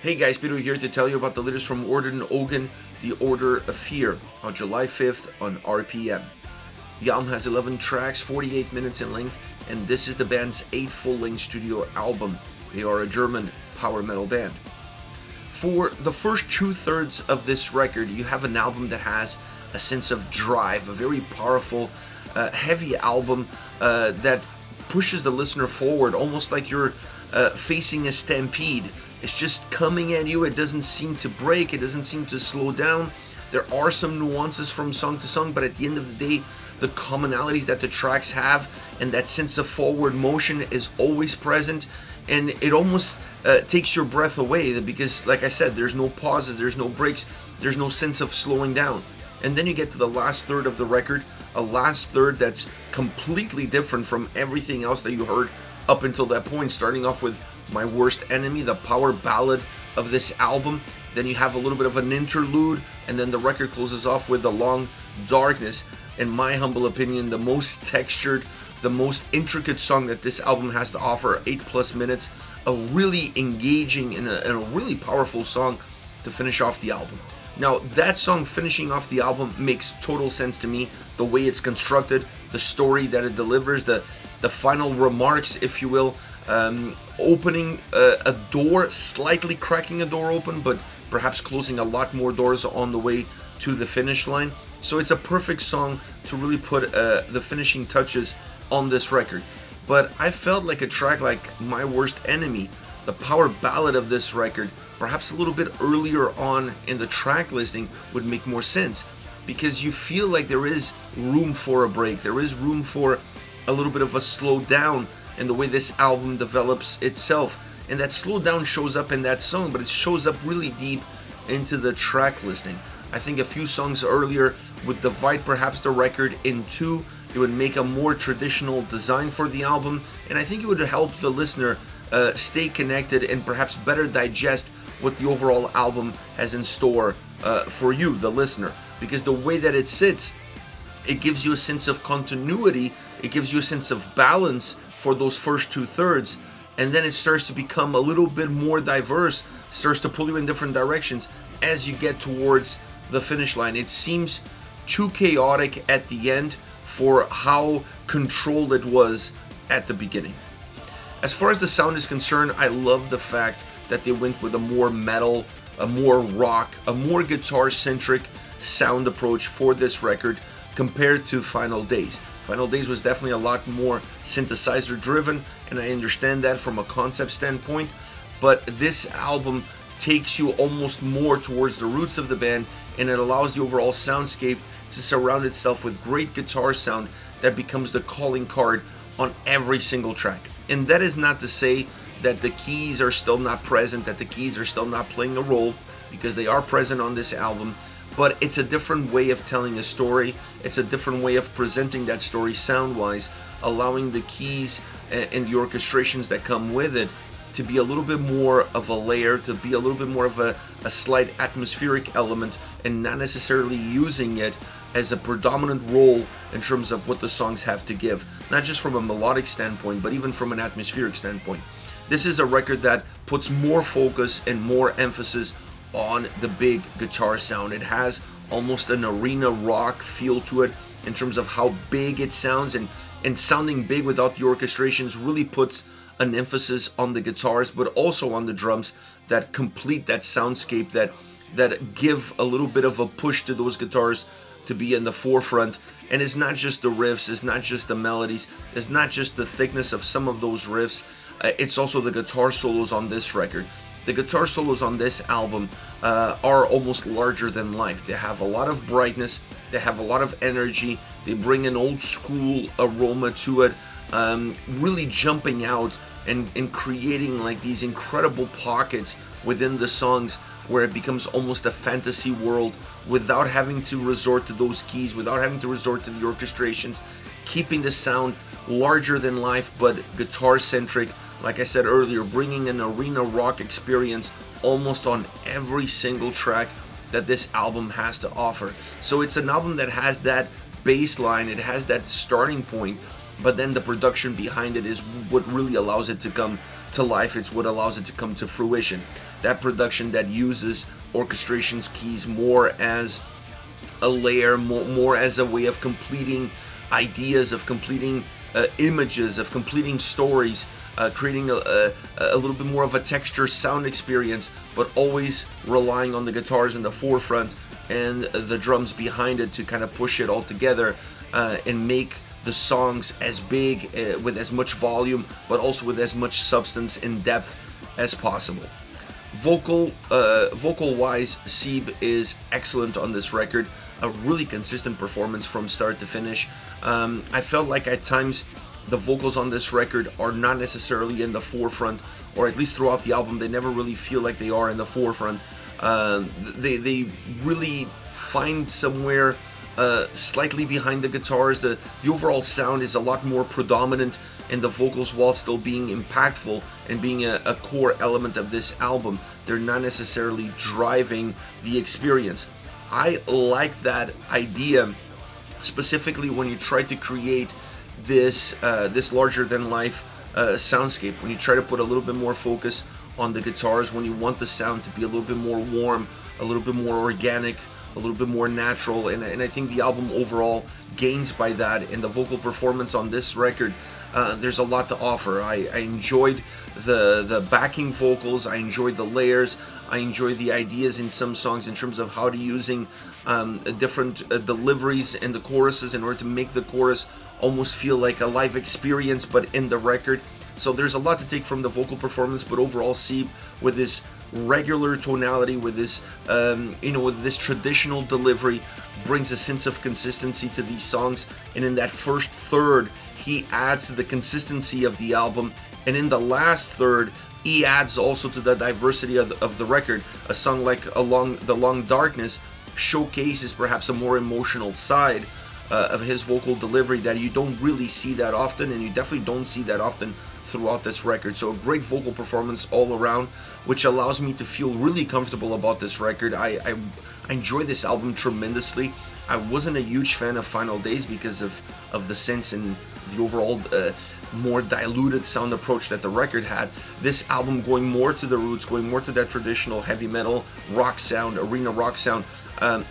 Hey guys, Peter here to tell you about the latest from Orden Ogan, The Order of Fear, on July 5th on RPM. The album has 11 tracks, 48 minutes in length, and this is the band's 8th full-length studio album. They are a German power metal band. For the first two-thirds of this record, you have an album that has a sense of drive, a very powerful, heavy album that pushes the listener forward, almost like you're facing a stampede. It's just coming at you. It doesn't seem to break. It doesn't seem to slow down. There are some nuances from song to song, but at the end of the day, the commonalities that the tracks have and that sense of forward motion is always present, and it almost takes your breath away because, like I said, there's no pauses, there's no breaks, there's no sense of slowing down. And then you get to the last third of the record, a last third that's completely different from everything else that you heard up until that point, starting off with My Worst Enemy, the power ballad of this album. Then you have a little bit of an interlude, and then the record closes off with A Long Darkness. In my humble opinion, the most textured, the most intricate song that this album has to offer, 8+ minutes, a really engaging and a really powerful song to finish off the album. Now, that song finishing off the album makes total sense to me. The way it's constructed, the story that it delivers, the final remarks, if you will, opening a door, slightly cracking a door open, but perhaps closing a lot more doors on the way to the finish line. So it's a perfect song to really put the finishing touches on this record. But I felt like a track like My Worst Enemy, the power ballad of this record, perhaps a little bit earlier on in the track listing would make more sense, because you feel like there is room for a break, there is room for a little bit of a slow down in the way this album develops itself. And that slow down shows up in that song, but it shows up really deep into the track listing. I think a few songs earlier would divide perhaps the record in two. It would make a more traditional design for the album, and I think it would help the listener stay connected and perhaps better digest what the overall album has in store for you, the listener. Because the way that it sits, it gives you a sense of continuity, it gives you a sense of balance for those first two-thirds, and then it starts to become a little bit more diverse, starts to pull you in different directions as you get towards the finish line. It seems too chaotic at the end for how controlled it was at the beginning. As far as the sound is concerned, I love the fact that they went with a more metal, a more rock, a more guitar-centric sound approach for this record compared to Final Days. Final Days was definitely a lot more synthesizer driven, and I understand that from a concept standpoint, but this album takes you almost more towards the roots of the band, and it allows the overall soundscape to surround itself with great guitar sound that becomes the calling card on every single track. And that is not to say that the keys are still not present, that the keys are still not playing a role, because they are present on this album, but it's a different way of telling a story. It's a different way of presenting that story sound-wise, allowing the keys and the orchestrations that come with it to be a little bit more of a layer, to be a little bit more of a slight atmospheric element, and not necessarily using it as a predominant role in terms of what the songs have to give, not just from a melodic standpoint, but even from an atmospheric standpoint. This is a record that puts more focus and more emphasis on the big guitar sound. It has almost an arena rock feel to it in terms of how big it sounds, and sounding big without the orchestrations really puts an emphasis on the guitars, but also on the drums that complete that soundscape, that give a little bit of a push to those guitars to be in the forefront. And it's not just the riffs, it's not just the melodies, it's not just the thickness of some of those riffs, it's also the guitar solos on this record. The guitar solos on this album are almost larger than life. They have a lot of brightness, they have a lot of energy, they bring an old school aroma to it, really jumping out and creating like these incredible pockets within the songs where it becomes almost a fantasy world without having to resort to those keys, without having to resort to the orchestrations, keeping the sound larger than life but guitar centric. Like I said earlier, bringing an arena rock experience almost on every single track that this album has to offer. So it's an album that has that baseline, it has that starting point, but then the production behind it is what really allows it to come to life. It's what allows it to come to fruition. that production that uses orchestrations keys more as a layer, more as a way of completing ideas, of completing images, of completing stories, creating a little bit more of a texture sound experience, but always relying on the guitars in the forefront and the drums behind it to kind of push it all together and make the songs as big, with as much volume, but also with as much substance and depth as possible. Vocal-wise, Seb is excellent on this record. A really consistent performance from start to finish. I felt like at times the vocals on this record are not necessarily in the forefront, or at least throughout the album, they never really feel like they are in the forefront. They really find somewhere slightly behind the guitars. The overall sound is a lot more predominant in the vocals while still being impactful and being a core element of this album. They're not necessarily driving the experience. I like that idea, specifically when you try to create this larger than life soundscape, when you try to put a little bit more focus on the guitars, when you want the sound to be a little bit more warm, a little bit more organic, a little bit more natural, and I think the album overall gains by that. And the vocal performance on this record, there's a lot to offer. I enjoyed the backing vocals, I enjoyed the layers, I enjoyed the ideas in some songs in terms of how to using different deliveries in the choruses in order to make the chorus almost feel like a live experience but in the record. So there's a lot to take from the vocal performance, but overall Seb, with this regular tonality, with this with this traditional delivery, brings a sense of consistency to these songs. And in that first third, he adds to the consistency of the album, and in the last third, he adds also to the diversity of the record. A song like Along the Long Darkness showcases perhaps a more emotional side of his vocal delivery that you don't really see that often, and you definitely don't see that often throughout this record. So a great vocal performance all around, which allows me to feel really comfortable about this record. I enjoy this album tremendously. I wasn't a huge fan of Final Days because of the sense and the overall more diluted sound approach that the record had. This album, going more to the roots, going more to that traditional heavy metal rock sound, arena rock sound,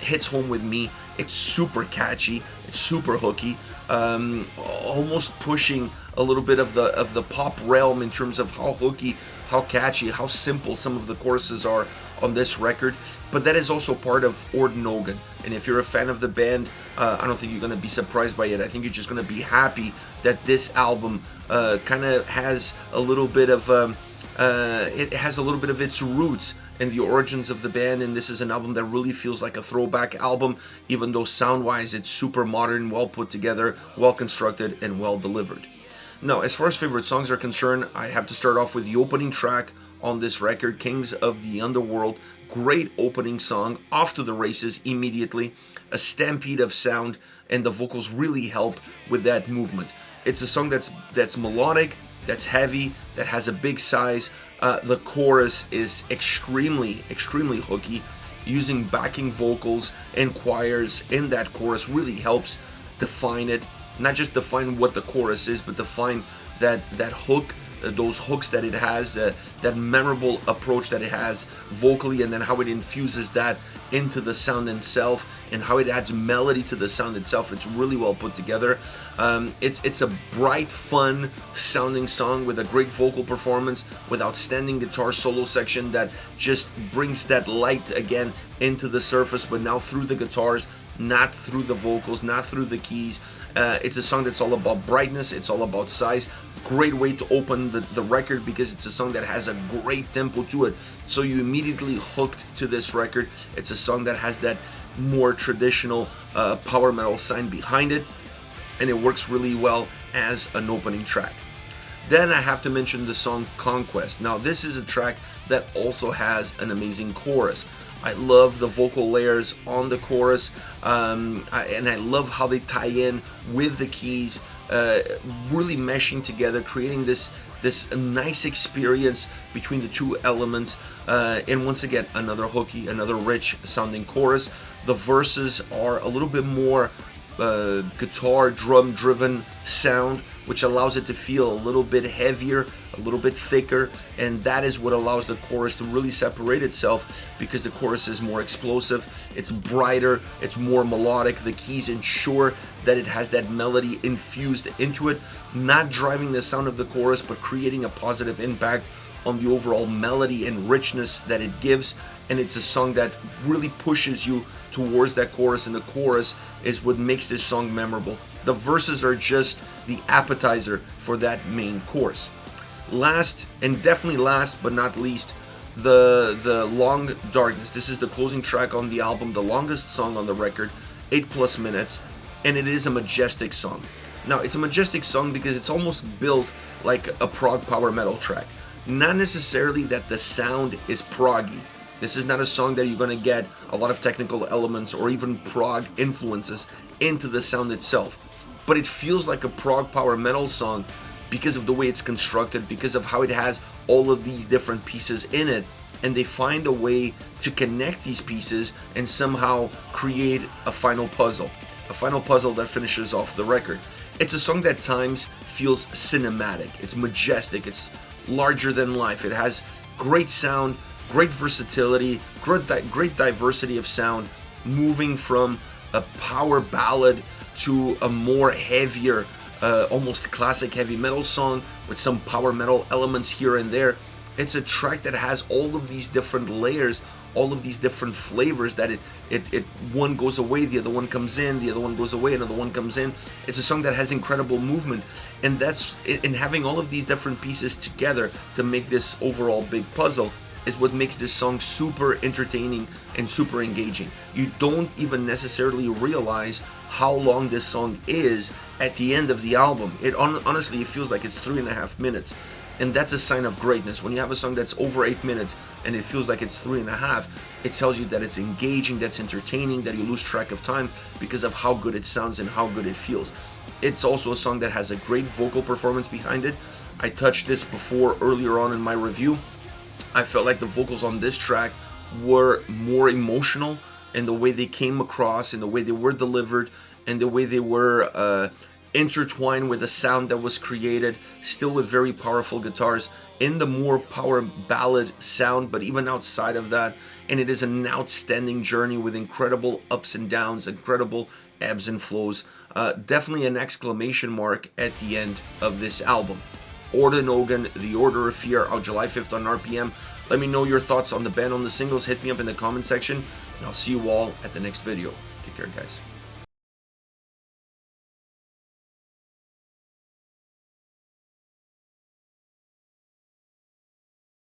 hits home with me. It's super catchy, it's super hooky, almost pushing a little bit of the pop realm in terms of how hooky, how catchy, how simple some of the choruses are on this record. But that is also part of Orden Ogan, and if you're a fan of the band, I don't think you're going to be surprised by it. I think you're just going to be happy that this album kind of has a little bit of its roots in the origins of the band, and this is an album that really feels like a throwback album, even though sound-wise it's super modern, well put together, well constructed, and well delivered. Now, as far as favorite songs are concerned, I have to start off with the opening track on this record, Kings of the Underworld. Great opening song, off to the races immediately, a stampede of sound, and the vocals really help with that movement. It's a song that's melodic, that's heavy, that has a big size. The chorus is extremely hooky. Using backing vocals and choirs in that chorus really helps define it. Not just define what the chorus is, but define that hook, those hooks that it has, that memorable approach that it has vocally, and then how it infuses that into the sound itself, and how it adds melody to the sound itself. It's really well put together. It's a bright, fun sounding song with a great vocal performance, with outstanding guitar solo section that just brings that light again into the surface, but now through the guitars, not through the vocals, not through the keys. It's a song that's all about brightness, it's all about size. Great way to open the record, because it's a song that has a great tempo to it, so you immediately hooked to this record. It's a song that has that more traditional power metal sign behind it, and it works really well as an opening track. Then I have to mention the song Conquest. Now, this is a track that also has an amazing chorus. I love the vocal layers on the chorus, and I love how they tie in with the keys, really meshing together, creating this nice experience between the two elements. And once again, another hooky, another rich sounding chorus. The verses are a little bit more guitar drum driven sound, which allows it to feel a little bit heavier, a little bit thicker, and that is what allows the chorus to really separate itself, because the chorus is more explosive, it's brighter, it's more melodic. The keys ensure that it has that melody infused into it, not driving the sound of the chorus, but creating a positive impact on the overall melody and richness that it gives. And it's a song that really pushes you towards that chorus, and the chorus is what makes this song memorable. The verses are just the appetizer for that main course. Last, and definitely last but not least, the Long Darkness. This is the closing track on the album, the longest song on the record, 8+ minutes, and it is a majestic song. Now, it's a majestic song because it's almost built like a prog power metal track. Not necessarily that the sound is proggy. This is not a song that you're going to get a lot of technical elements or even prog influences into the sound itself. But it feels like a prog power metal song because of the way it's constructed, because of how it has all of these different pieces in it, and they find a way to connect these pieces and somehow create a final puzzle that finishes off the record. It's a song that at times feels cinematic, it's majestic, it's larger than life. It has great sound, great versatility, great diversity of sound, moving from a power ballad to a more heavier, almost classic heavy metal song with some power metal elements here and there. It's a track that has all of these different layers, all of these different flavors that it one goes away, the other one comes in, the other one goes away, another one comes in. It's a song that has incredible movement, and that's in having all of these different pieces together to make this overall big puzzle is what makes this song super entertaining and super engaging. You don't even necessarily realize how long this song is at the end of the album. Honestly, it feels like it's 3.5 minutes. And that's a sign of greatness. When you have a song that's over 8 minutes and it feels like it's 3.5, it tells you that it's engaging, that's entertaining, that you lose track of time because of how good it sounds and how good it feels. It's also a song that has a great vocal performance behind it. I touched this before earlier on in my review. I felt like the vocals on this track were more emotional in the way they came across, in the way they were delivered, and the way they were intertwined with a sound that was created, still with very powerful guitars, in the more power ballad sound, but even outside of that. And it is an outstanding journey with incredible ups and downs, incredible ebbs and flows. Definitely an exclamation mark at the end of this album. Orden Ogan, The Order of Fear, out July 5th on RPM. Let me know your thoughts on the band, on the singles. Hit me up in the comment section, and I'll see you all at the next video. Take care, guys.